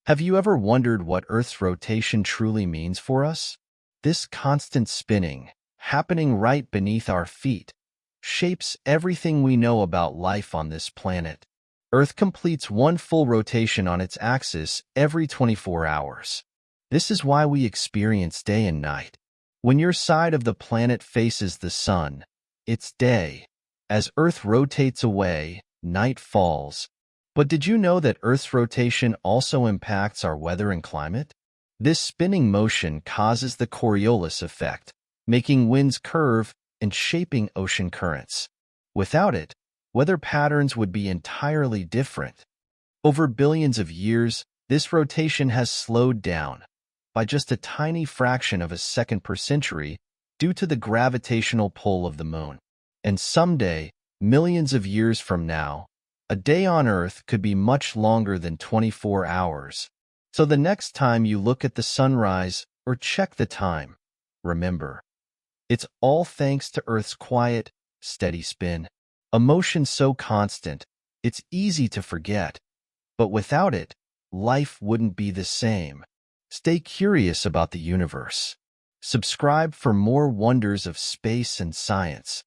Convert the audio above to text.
Have you ever wondered what Earth's rotation truly means for us? This constant spinning, happening right beneath our feet, shapes everything we know about life on this planet. Earth completes one full rotation on its axis every 24 hours. This is why we experience day and night. When your side of the planet faces the sun, it's day. As Earth rotates away, night falls. But did you know that Earth's rotation also impacts our weather and climate? This spinning motion causes the Coriolis effect, making winds curve and shaping ocean currents. Without it, weather patterns would be entirely different. Over billions of years, this rotation has slowed down by just a tiny fraction of a second per century due to the gravitational pull of the moon. And someday, millions of years from now, a day on Earth could be much longer than 24 hours. So the next time you look at the sunrise or check the time, remember, it's all thanks to Earth's quiet, steady spin. A motion so constant, it's easy to forget. But without it, life wouldn't be the same. Stay curious about the universe. Subscribe for more wonders of space and science.